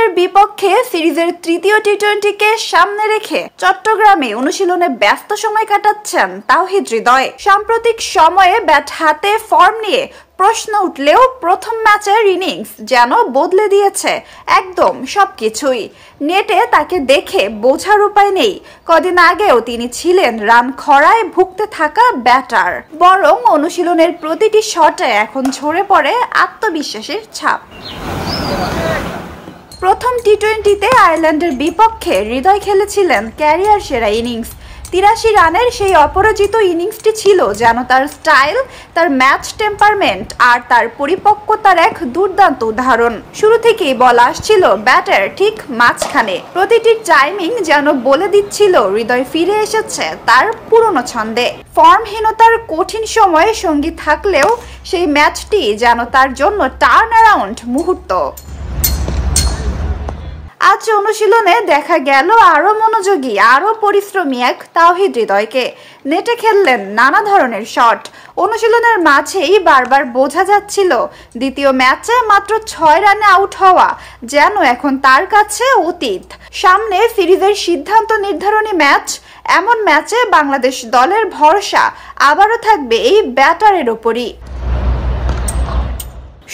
আয়ারল্যান্ডের বিপক্ষে সিরিজের তৃতীয় টি-20কে সামনে রেখে চট্টগ্রামে অনুশীলনে ব্যস্ত সময় কাটাচ্ছেন তাওহিদ হৃদয়। সাম্প্রতিক সময়ে ব্যাট হাতে ফর্ম নিয়ে প্রশ্ন উঠলেও প্রথম ম্যাচের ইনিংস যেন বদলে দিয়েছে একদম সবকিছুই। নেটে তাকে দেখে বোঝার উপায় নেই, কদিন আগেও তিনি ছিলেন রান খরায় ভুগতে থাকা ব্যাটার, বরং অনুশীলনের প্রতিটি শটে এখন ঝরে পড়ে আত্মবিশ্বাসের ছাপ। প্রথম টি-20তে আয়ারল্যান্ডের বিপক্ষে হৃদয় খেলেছিলেন ক্যারিয়ার সেরা ইনিংস। ৮৩ রানের সেই অপরাজিত ইনিংসটি ছিল যেন তার স্টাইল, তার ম্যাচ টেম্পারমেন্ট আর তার পরিপক্কতার এক দুর্দান্ত উদাহরণ। শুরু থেকেই বল আসছিল ব্যাটের ঠিক মাঝখানে, প্রতিটি টাইমিং যেন বলে দিচ্ছিল হৃদয় ফিরে এসেছে তার পুরনো ছন্দে। ফর্মহীনতার কঠিন সময়ে সঙ্গী থাকলেও সেই ম্যাচটি যেন তার জন্য টার্ন অ্যারাউন্ড মুহূর্ত। আজ অনুশীলনে দেখা গেল আরো মনোযোগী, আরো পরিশ্রমী এক তাওহিদ হৃদয়কে। নেটে খেললেন নানা ধরনের শট। অনুশীলনের মাঝেই বারবার বোঝা যাচ্ছিল দ্বিতীয় ম্যাচে মাত্র ৬ রানে আউট হওয়া যেন এখন তার কাছে অতীত। সামনে সিরিজের সিদ্ধান্ত নির্ধারণী ম্যাচ, এমন ম্যাচে বাংলাদেশ দলের ভরসা আবারও থাকবে এই ব্যাটারের ওপরই।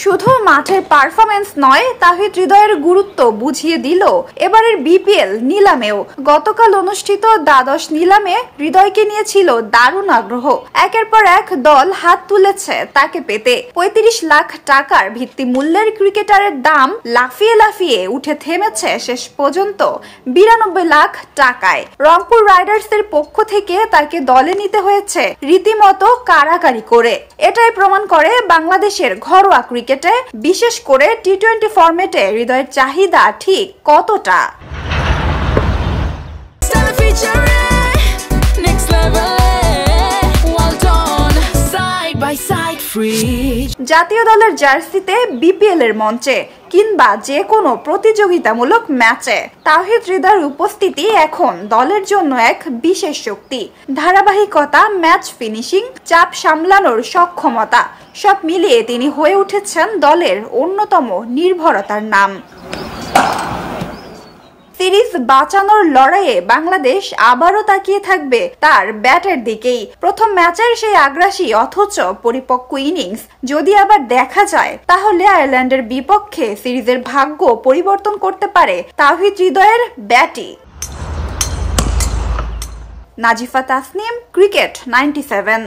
শুধু মাঠের পারফরমেন্স নয়, তাওহিদ হৃদয়ের গুরুত্ব বুঝিয়ে দিল এবারের বিপিএল নিলামেও। গতকাল অনুষ্ঠিত দ্বাদশ নিলামে হৃদয়কে নিয়েছিল দারুণ আগ্রহ। একের পর এক দল হাত তুলেছে তাকে পেতে। ৩৫ লাখ টাকার ভিত্তি মূল্যের ক্রিকেটারের দাম লাফিয়ে লাফিয়ে উঠে থেমেছে শেষ পর্যন্ত ৯২ লাখ টাকায়। রংপুর রাইডার্সের পক্ষ থেকে তাকে দলে নিতে হয়েছে রীতিমতো কারাকারি করে। এটাই প্রমাণ করে বাংলাদেশের ঘরোয়া ক্রিকেটে, বিশেষ করে টি-20 ফরম্যাটে হৃদয়ের চাহিদা ঠিক কতটা। জাতীয় দলের জার্সিতে, বিপিএল এর মঞ্চে কিংবা যে কোনো প্রতিযোগিতামূলক ম্যাচে তাওহিদ হৃদয়ের উপস্থিতি এখন দলের জন্য এক বিশেষ শক্তি। ধারাবাহিকতা, ম্যাচ ফিনিশিং, চাপ সামলানোর সক্ষমতা, সব মিলিয়ে তিনি হয়ে উঠেছেন দলের অন্যতম নির্ভরতার নাম। সিরিজ বাঁচানোর লড়াইয়ে বাংলাদেশ আবারও তাকিয়ে থাকবে তার ব্যাটের দিকেই। প্রথম ম্যাচের সেই আগ্রাসী অথচ পরিপক্ক ইনিংস যদি আবার দেখা যায়, তাহলে আয়ারল্যান্ডের বিপক্ষে সিরিজের ভাগ্য পরিবর্তন করতে পারে তাওহিদ হৃদয়ের ব্যাটই। নাজিফা তাসনিম, ক্রিকেট 97।